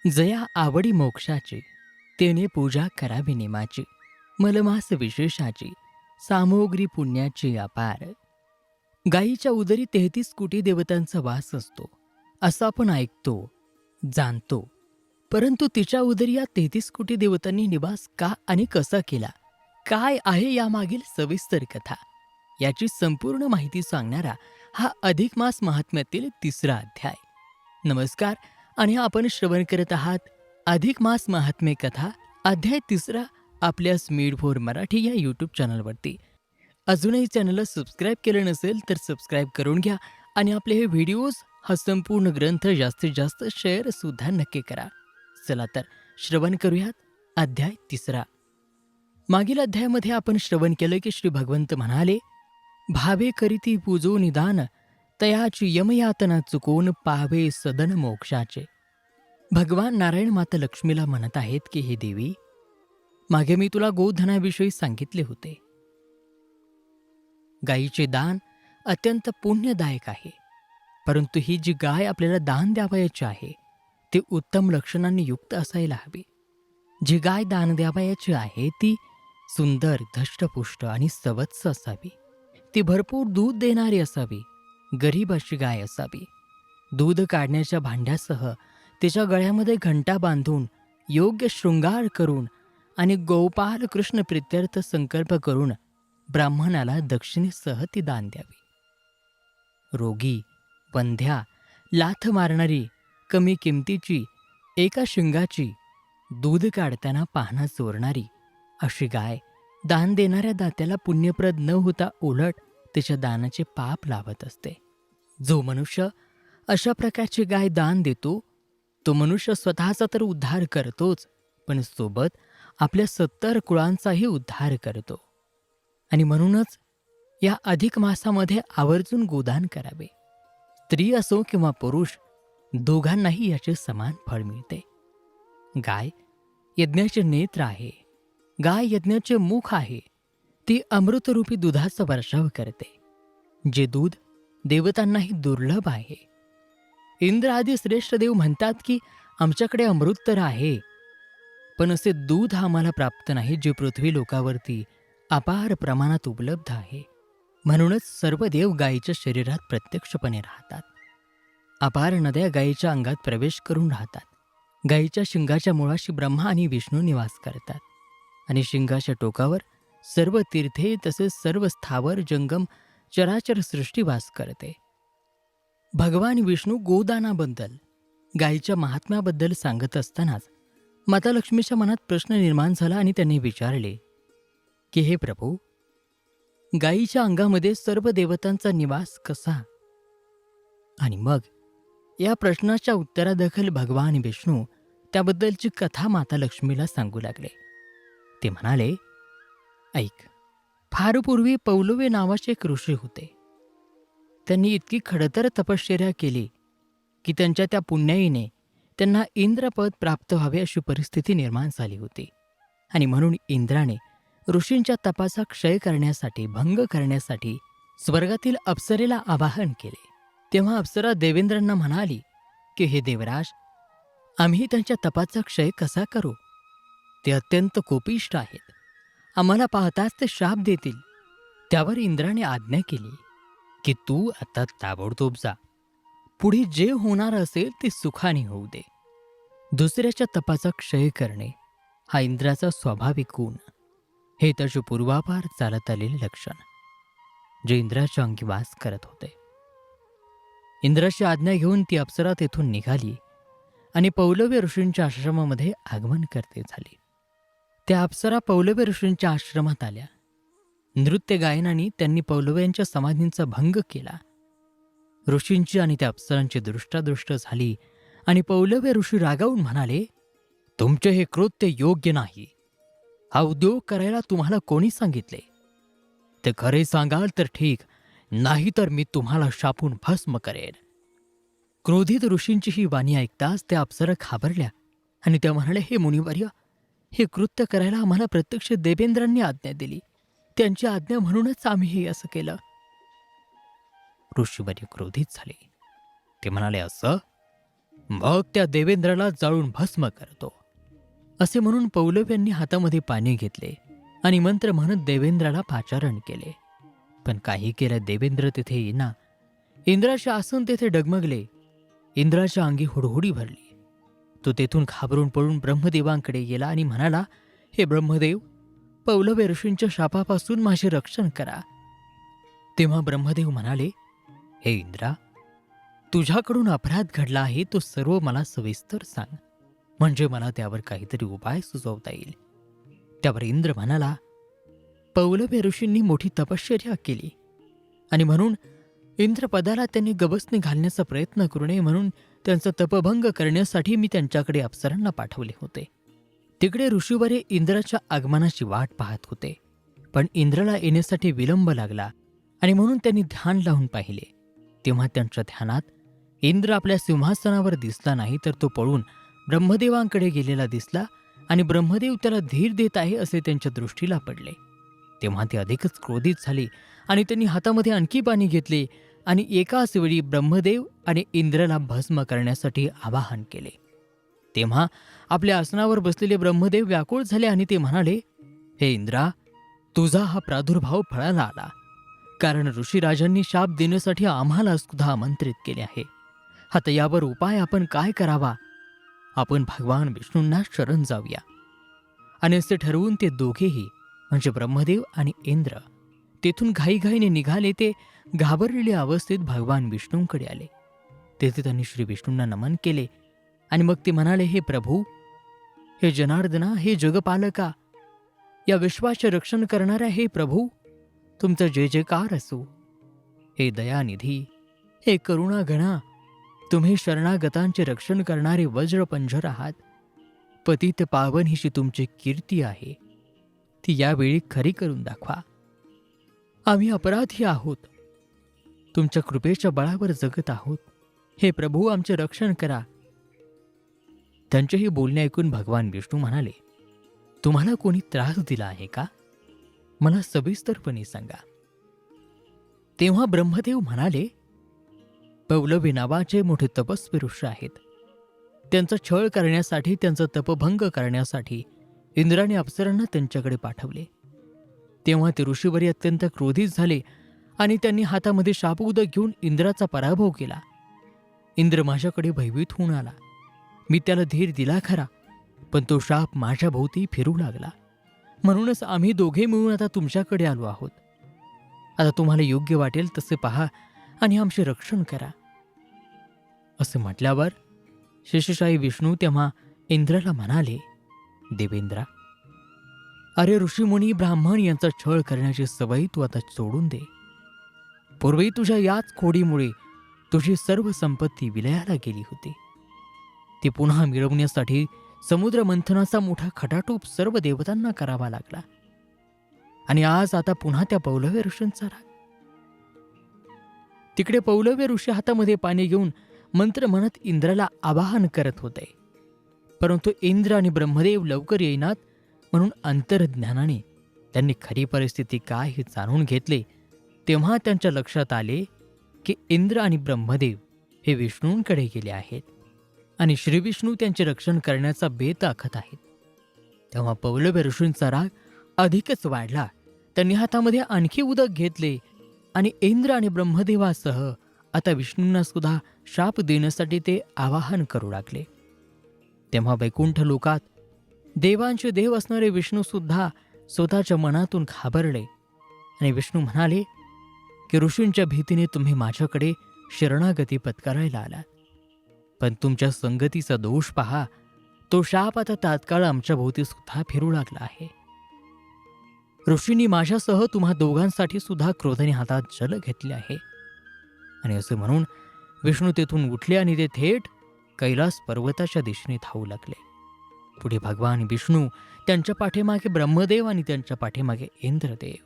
जया आवडी मोक्षाची, तेने पूजा करावी नेमाची. मलमास विशेषाची, सामोग्री पुण्याची अपार. गायीच्या उदरी 33 कोटी देवतांचा वास असतो, असं आपण ऐकतो, जाणतो. परंतु तिच्या उदरी या 33 कोटी देवतांनी निवास का आणि कसा केला, काय आहे यामागील सविस्तर कथा, याची संपूर्ण माहिती सांगणारा हा अधिक मास महात्म्यातील 3रा अध्याय. नमस्कार, आणि आपण श्रवण करत आहात अधिक मास महात्म्य कथा अध्याय 3रा आपल्या स्मीड फॉर मराठी या यूट्यूब चॅनलवरती. अजूनही चॅनलला सबस्क्राईब केलं नसेल तर सबस्क्राईब करून घ्या आणि आपले हे व्हिडिओज, हा संपूर्ण ग्रंथ जास्तीत जास्त शेअर सुद्धा नक्की करा. चला तर श्रवण करूयात अध्याय 3रा. मागील अध्यायामध्ये आपण श्रवण केलं की श्री भगवंत म्हणाले, भावे करीती पूजो निदान, तयाची यमयातना चुकवून पाहावे सदन मोक्षाचे. भगवान नारायण माता लक्ष्मीला म्हणत आहेत की हे देवी, मागे मी तुला गोधनाविषयी सांगितले होते. गायीचे दान अत्यंत पुण्यदायक आहे, परंतु ही जी गाय आपल्याला दान द्यावयाची आहे ती उत्तम लक्षणांनी युक्त असायला हवी. जी गाय दान द्यावयाची आहे ती सुंदर, धष्टपुष्ट आणि सवत्स असावी. ती भरपूर दूध देणारी असावी, गरीब अशी गाय असावी. दूध काढण्याच्या भांड्यासह तिच्या गळ्यामध्ये घंटा बांधून, योग्य शृंगार करून आणि गोपाल कृष्ण प्रित्यर्थ संकल्प करून ब्राह्मणाला दक्षिणेसह ती दान द्यावी. रोगी, वंध्या, लाथ मारणारी, कमी किमतीची, एका शिंगाची, दूध काढताना पाहणा चोरणारी अशी गाय दान देणाऱ्या दात्याला पुण्यप्रद न होता उलट तिच्या दानाचे पाप लावत असते. जो मनुष्य अशा प्रकारची गाय दान देतो तो मनुष्य स्वतःचा तर उद्धार करतोच, पण सोबत आपल्या 70 कुळांचाही उद्धार करतो. आणि म्हणूनच या अधिक मासामध्ये आवर्जून गोदान करावे. स्त्री असो किंवा पुरुष, दोघांनाही याचे समान फळ मिळते. गाय यज्ञाचे नेत्र आहे, गाय यज्ञाचे मुख आहे. ती अमृतरूपी दुधाचा वर्षाव करते, जे दूध देवतांनाही दुर्लभ आहे. इंद्र आदी श्रेष्ठ देव म्हणतात की आमच्याकडे अमृत तर आहे, पण असे दूध आम्हाला प्राप्त नाही जे पृथ्वी लोकावरती अपार प्रमाणात उपलब्ध आहे. म्हणूनच सर्व देव गायीच्या शरीरात प्रत्यक्षपणे राहतात. अपार नद्या गायीच्या अंगात प्रवेश करून राहतात. गायीच्या शिंगाच्या मुळाशी ब्रह्मा आणि विष्णू निवास करतात आणि शिंगाच्या टोकावर सर्व तीर्थे तसेच सर्व स्थावर जंगम चराचर सृष्टी वास करते. भगवान विष्णू गोदानाबद्दल, गायीच्या महात्म्याबद्दल सांगत असतानाच माता लक्ष्मीच्या मनात प्रश्न निर्माण झाला आणि त्यांनी विचारले की हे प्रभू, गायीच्या अंगामध्ये सर्व देवतांचा निवास कसा? आणि मग या प्रश्नाच्या उत्तरादाखल भगवान विष्णू त्याबद्दलची कथा माता लक्ष्मीला सांगू लागले. ते म्हणाले, ऐक, फार पूर्वी पौलवे नावाचे एक ऋषी होते. त्यांनी इतकी खडतर तपश्चर्या केली की त्यांच्या त्या पुण्याईने त्यांना इंद्रपद प्राप्त व्हावे अशी परिस्थिती निर्माण झाली होती. आणि म्हणून इंद्राने ऋषींच्या तपाचा क्षय करण्यासाठी, भंग करण्यासाठी स्वर्गातील अप्सरेला आवाहन केले. तेव्हा अप्सरा देवेंद्रांना म्हणाली की हे देवराज, आम्ही त्यांच्या तपाचा क्षय कसा करू? ते अत्यंत कोपिष्ट आहेत. आम्हाला पाहताच ते शाप देतील. त्यावर इंद्राने आज्ञा केली की तू आता ताबडतोब जा. पुढे जे होणार असेल ते सुखाने होऊ दे. दुसऱ्याच्या तपाचा क्षय करणे हा इंद्राचा स्वाभाविक गुण. हे त्याचे पूर्वापार चालत आलेले लक्षण, जे इंद्राच्या अंगी वास करत होते. इंद्राची आज्ञा घेऊन ती अप्सरा तेथून निघाली आणि पौलव्य ऋषींच्या आश्रमामध्ये आगमन करते झाली. त्या अप्सरा पौलव्य ऋषींच्या आश्रमात आल्या. नृत्य गायनाने त्यांनी पौलव्यांच्या समाधींचा भंग केला. ऋषींची आणि त्या अप्सरांची दृष्टादृष्ट झाली आणि पौलव्य ऋषी रागावून म्हणाले, तुमचे हे कृत्य योग्य नाही. हा उद्योग करायला तुम्हाला कोणी सांगितले? ते खरे सांगाल तर ठीक, नाही तर मी तुम्हाला शापून भस्म करेन. क्रोधित ऋषींची ही वाणी ऐकताच त्या अप्सरा घाबरल्या आणि त्या म्हणाले, हे मुनिवर्य, हे कृत्य करायला आम्हाला प्रत्यक्ष देवेंद्रांनी आज्ञा दिली. त्यांची आज्ञा म्हणूनच आम्ही हे असं केलं. ऋषीवर्य क्रोधित झाले. ते म्हणाले, असं मग त्या देवेंद्राला जाळून भस्म करतो. असे म्हणून पौलव यांनी हातामध्ये पाणी घेतले आणि मंत्र म्हणत देवेंद्राला पाचारण केले. पण काही केलं देवेंद्र तिथे येईना. इंद्राचे आसन तेथे डगमगले. इंद्राच्या अंगी हुडहुडी भरली. तो तेथून घाबरून पळून ब्रह्मदेवांकडे गेला आणि म्हणाला, हे ब्रह्मदेव, पौलव ऋषींच्या शापापासून माझे रक्षण करा. तेव्हा ब्रह्मदेव म्हणाले, हे इंद्रा, तुझ्याकडून अपराध घडला आहे तो सर्व मला सविस्तर सांग, म्हणजे मला त्यावर काहीतरी उपाय सुचवता येईल. त्यावर इंद्र म्हणाला, पौलव ऋषींनी मोठी तपश्चर्या केली आणि म्हणून इंद्रपदाला त्यांनी गबसने घालण्याचा प्रयत्न करू नये म्हणून त्यांचा तपभंग करण्यासाठी मी त्यांच्याकडे अप्सरांना पाठवले होते. तिकडे ऋषीवरे इंद्राच्या आगमनाची वाट पाहत होते. पण इंद्राला येण्यासाठी विलंब लागला आणि म्हणून त्यांनी ध्यान लावून पाहिले. तेव्हा त्यांच्या ध्यानात इंद्र आपल्या सिंहासनावर दिसला नाही, तर तो पळून ब्रह्मदेवांकडे गेलेला दिसला आणि ब्रह्मदेव त्याला धीर देत आहे असे त्यांच्या दृष्टीला पडले. तेव्हा ते अधिकच क्रोधित झाले आणि त्यांनी हातामध्ये आणखी पाणी घेतले आणि एकाच वेळी ब्रह्मदेव आणि इंद्राला भस्म करण्यासाठी आवाहन केले. तेव्हा आपल्या आसनावर बसलेले ब्रह्मदेव व्याकुळ झाले आणि ते म्हणाले, हे इंद्रा, तुझा हा प्रादुर्भाव फळाला आला, कारण ऋषीराजांनी शाप देण्यासाठी आम्हाला सुद्धा आमंत्रित केले आहे. आता यावर उपाय आपण काय करावा? आपण भगवान विष्णूंना शरण जाऊया. आणि असे ठरवून ते दोघेही म्हणजे ब्रह्मदेव आणि इंद्र तेथून घाईघाईने निघाले. ते घाबरलेल्या अवस्थेत भगवान विष्णूंकडे आले. तेथे त्यांनी श्री विष्णूंना नमन केले आणि मग ते म्हणाले, हे प्रभू, हे जनार्दना, हे जगपालका, या विश्वाचे रक्षण करणाऱ्या हे प्रभू, तुमचा जय जयकार असो. हे दयानिधी, हे करुणागणा, तुम्ही शरणागतांचे रक्षण करणारे वज्रपंजर आहात. पतित पावन ही तुमची कीर्ती आहे, ती यावेळी खरी करून दाखवा. आम्ही अपराधी आहोत, तुमच्या कृपेच्या बळावर जगत आहोत. हे प्रभू, आमचे रक्षण करा. त्यांचेही बोलणे ऐकून भगवान विष्णू म्हणाले, तुम्हाला कोणी त्रास दिला आहे का? मला सविस्तरपणे सांगा. तेव्हा ब्रह्मदेव म्हणाले, पौलवी नावाचे मोठे तपस्वी ऋषी आहेत. त्यांचा छळ करण्यासाठी, त्यांचा तपभंग करण्यासाठी इंद्राने अप्सरांना त्यांच्याकडे पाठवले. तेव्हा ते ऋषीवरी अत्यंत क्रोधित झाले आणि त्यांनी हातामध्ये शापउदक घेऊन इंद्राचा पराभव केला. इंद्र माझ्याकडे भयभीत होऊन आला. मी त्याला धीर दिला खरा, पण तो शाप माझ्या भोवती फिरू लागला. म्हणूनच आम्ही दोघे मिळून आता तुमच्याकडे आलो आहोत. आता तुम्हाला योग्य वाटेल तसे पहा आणि आमचे रक्षण करा. असे म्हटल्यावर शेषशाही विष्णू तेव्हा इंद्राला म्हणाले, देवेंद्रा, अरे ऋषीमुनी ब्राह्मण यांचा छळ करण्याची सवय तू आता सोडून दे. पूर्वी तुझ्या याच खोडीमुळे तुझी सर्व संपत्ती विलयाला गेली होती. ती पुन्हा मिळवण्यासाठी समुद्र मंथनाचा मोठा खटाटोप सर्व देवतांना करावा लागला. आणि आज आता पुन्हा त्या पौलव्य ऋषींचा राग. तिकडे पौलव्य ऋषी हातामध्ये पाणी घेऊन मंत्र म्हणत इंद्राला आवाहन करत होते. परंतु इंद्र आणि ब्रह्मदेव लवकर येईनात म्हणून अंतर्ज्ञानाने त्यांनी खरी परिस्थिती काय हे जाणून घेतले. तेव्हा त्यांच्या लक्षात आले की इंद्र आणि ब्रह्मदेव हे विष्णूंकडे गेले आहेत आणि श्रीविष्णू त्यांचे रक्षण करण्याचा बेत आखत आहेत. तेव्हा पौलव्य ऋषींचा राग अधिकच वाढला. त्यांनी हातामध्ये आणखी उदक घेतले आणि इंद्र आणि ब्रह्मदेवासह आता विष्णूंना सुद्धा शाप देण्यासाठी ते आवाहन करू लागले. तेव्हा वैकुंठ लोकात देवांचे देव असणारे विष्णू सुद्धा स्वतःच्या मनातून घाबरले आणि विष्णू म्हणाले की ऋषींच्या भीतीने तुम्ही माझ्याकडे शरणागती पत्करायला आलात, पण तुमच्या संगतीचा दोष पहा. तो शाप आता तात्काळ आमच्या भोवती सुद्धा फिरू लागला आहे. ऋषींनी माझ्यासह तुम्हा दोघांसाठी सुद्धा क्रोधाने हातात जल घेतले आहे. आणि असे म्हणून विष्णू तेथून उठले आणि ते थेट कैलास पर्वताच्या दिशेने धावू लागले. पुढे भगवान विष्णू, त्यांच्या पाठीमागे ब्रह्मदेव आणि त्यांच्या पाठीमागे इंद्रदेव.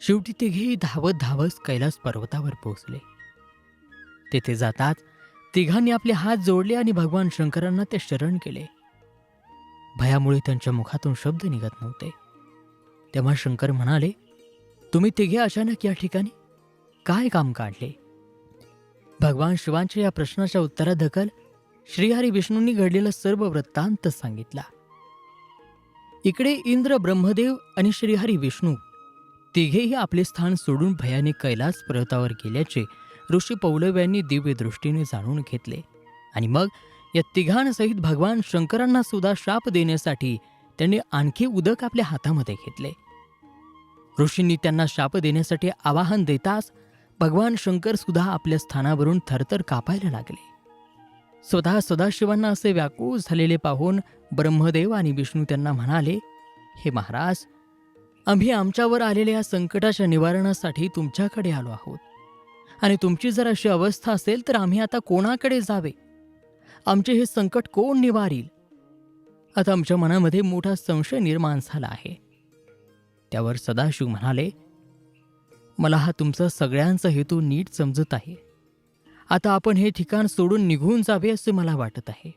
शेवटी तिघेही धावत धावत कैलास पर्वतावर पोहोचले. तेथे जाताच तिघांनी आपले हात जोडले आणि भगवान शंकरांना ते शरण केले. भयामुळे त्यांच्या मुखातून शब्द निघत नव्हते. तेव्हा शंकर म्हणाले, तुम्ही तिघे अचानक या ठिकाणी काय काम काढले? भगवान शिवांच्या या प्रश्नाच्या उत्तरादखल श्रीहरी विष्णूंनी घडलेला सर्व वृत्तांत सांगितला. इकडे इंद्र, ब्रह्मदेव आणि श्रीहरी विष्णू तिघेही आपले स्थान सोडून भयाने कैलास पर्वतावर गेल्याचे ऋषी पौलव यांनी दिव्य दृष्टीने जाणून घेतले. आणि मग या तिघांसहित भगवान शंकरांना सुद्धा शाप देण्यासाठी त्यांनी आणखी उदक आपल्या हातामध्ये घेतले. ऋषींनी त्यांना शाप देण्यासाठी आवाहन देताच भगवान शंकर सुद्धा आपल्या स्थानावरून थरथर कापायला लागले. स्वतः सदाशिवांना असे व्याकुळ झालेले पाहून ब्रह्मदेव आणि विष्णू त्यांना म्हणाले, हे महाराज, आम्ही आमच्यावर आलेल्या या संकटाच्या निवारणासाठी तुमच्याकडे आलो आहोत. आणि तुमची जर अशी अवस्था असेल तर आम्ही आता कोणाकडे जावे? आमचे हे संकट कोण निवारील? आता आमच्या मनामध्ये मोठा संशय निर्माण झाला आहे. त्यावर सदाशिव म्हणाले, मला हा तुमचा सगळ्यांचा हेतू नीट समजत आहे. आता आपण हे ठिकाण सोडून निघून जावे असे मला वाटत आहे.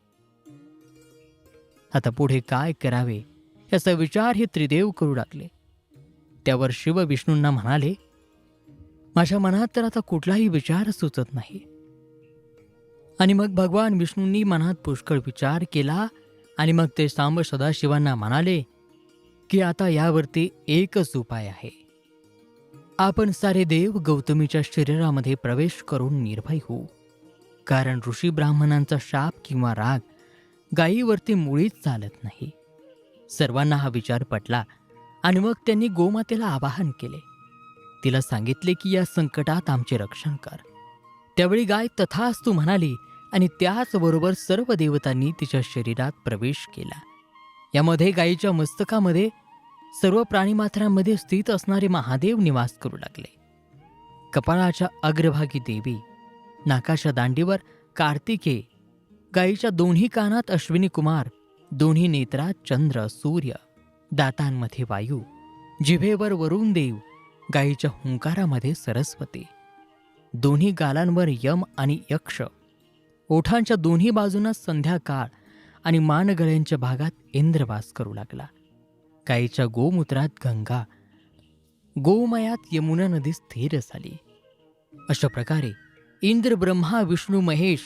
आता पुढे काय करावे याचा विचार हे त्रिदेव करू लागले. त्यावर शिव विष्णूंना म्हणाले, माझ्या मनात तर आता कुठलाही विचार सुचत नाही. आणि मग भगवान विष्णूंनी मनात पुष्कळ विचार केला आणि मग ते सांब सदाशिवांना म्हणाले की आता यावरती एकच उपाय आहे. आपण सारे देव गौतमीच्या शरीरामध्ये प्रवेश करून निर्भय होऊ. कारण ऋषी ब्राह्मणांचा शाप किंवा राग गायीवरती मुळीच चालत नाही. सर्वांना हा विचार पटला आणि मग त्यांनी गोमातेला आवाहन केले. तिला सांगितले की या संकटात आमचे रक्षण कर. त्यावेळी गाय तथास्तु म्हणाली आणि त्याचबरोबर सर्व देवतांनी तिच्या शरीरात प्रवेश केला. यामध्ये गायीच्या मस्तकामध्ये सर्व प्राणीमात्रांमध्ये स्थित असणारे महादेव निवास करू लागले. कपाळाच्या अग्रभागी देवी, नाकाच्या दांडीवर कार्तिकेय, गायीच्या दोन्ही कानात अश्विनी कुमार, दोन्ही नेत्रात चंद्र सूर्य, दातांमध्ये वायू, जिभेवर वरुण देव, गायीच्या हुंकारामध्ये सरस्वती, दोन्ही गालांवर यम आणि यक्ष, ओठांच्या दोन्ही बाजूंना संध्याकाळ आणि मानगळ्यांच्या भागात इंद्र वास करू लागला. गायीच्या गोमूत्रात गंगा, गोमयात यमुना नदी स्थिर झाली. अशा प्रकारे इंद्र, ब्रह्मा, विष्णू, महेश,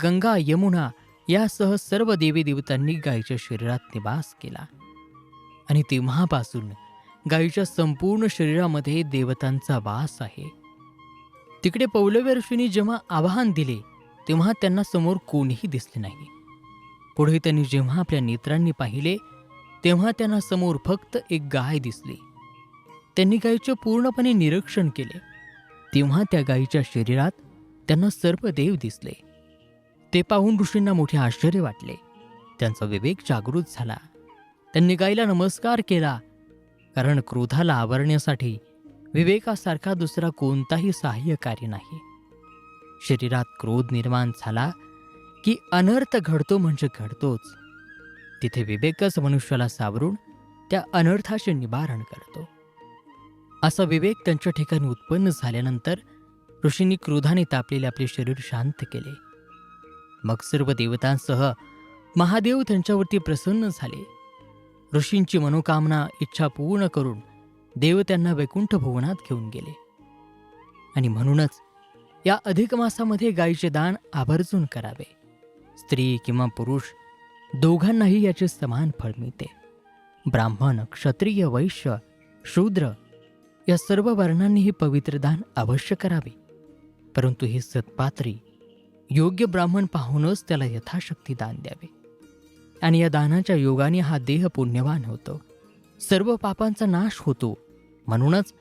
गंगा, यमुना यासह सर्व देवी देवतांनी गायीच्या शरीरात निवास केला. आणि तेव्हापासून गायीच्या संपूर्ण शरीरामध्ये देवतांचा वास आहे. तिकडे पौलव्य ऋषींनी जेव्हा आवाहन दिले तेव्हा त्यांना समोर कोणीही दिसले नाही. पुढे त्यांनी जेव्हा आपल्या नेत्रांनी पाहिले तेव्हा त्यांना समोर फक्त एक गाय दिसली. त्यांनी गायीचे पूर्णपणे निरीक्षण केले तेव्हा त्या गायीच्या शरीरात त्यांना सर्व देव दिसले. ते पाहून ऋषींना मोठे आश्चर्य वाटले. त्यांचा विवेक जागृत झाला. त्यांनी गायीला नमस्कार केला, कारण क्रोधाला आवरण्यासाठी विवेकासारखा दुसरा कोणताही सहाय्यकारी नाही. शरीरात क्रोध निर्माण झाला की अनर्थ घडतो म्हणजे घडतोच. तिथे विवेकच मनुष्याला सावरून त्या अनर्थाचे निवारण करतो. असा विवेक त्यांच्या ठिकाणी उत्पन्न झाल्यानंतर ऋषींनी क्रोधाने तापलेले आपले शरीर शांत केले. मग सर्व देवतांसह महादेव त्यांच्यावरती प्रसन्न झाले. ऋषींची मनोकामना इच्छा पूर्ण करून देव त्यांना वैकुंठ भुवनात घेऊन गेले. आणि म्हणूनच या अधिक मासामध्ये गायीचे दान आवर्जून करावे. स्त्री किंवा पुरुष दोघांनाही याचे समान फळ मिळते. ब्राह्मण, क्षत्रिय, वैश्य, शूद्र या सर्व वर्णांनी हे पवित्र दान अवश्य करावे. परंतु हे सत्पात्री योग्य ब्राह्मण पाहूनच त्याला यथाशक्ती दान द्यावे. आणि या दानाच्या योगाने हा देह पुण्यवान होतो, सर्व पापांचा नाश होतो. म्हणूनच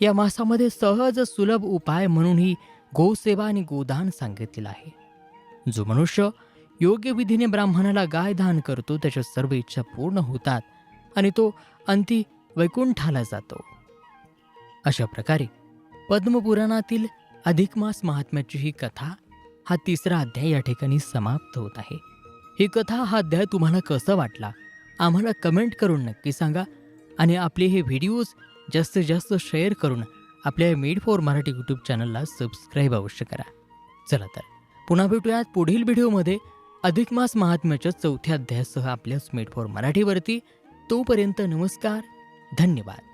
या मासामध्ये सहज सुलभ उपाय म्हणून ही गोसेवा आणि गोदान सांगितलेलं आहे. जो मनुष्य योग्य विधीने ब्राह्मणाला गाय दान करतो त्याच्या सर्व इच्छा पूर्ण होतात आणि तो अंती वैकुंठाला जातो. अशा प्रकारे पद्मपुराणातील अधिक मास महात्म्याची ही कथा, हा 3रा अध्याय या ठिकाणी समाप्त होत आहे. ही कथा, हा अध्याय तुम्हाला कसा वाटला आम्हाला कमेंट करून नक्की सांगा. आणि आपले हे व्हिडिओज जास्तीत जास्त शेअर करून आपल्या मेड फॉर मराठी यूट्यूब चॅनलला सबस्क्राईब अवश्य करा. चला तर पुन्हा भेटूयात पुढील व्हिडिओमध्ये अधिक मास महात्म्याच्या 4थ्या अध्यायासह आपल्याच मेड फॉर मराठीवरती. तोपर्यंत नमस्कार, धन्यवाद.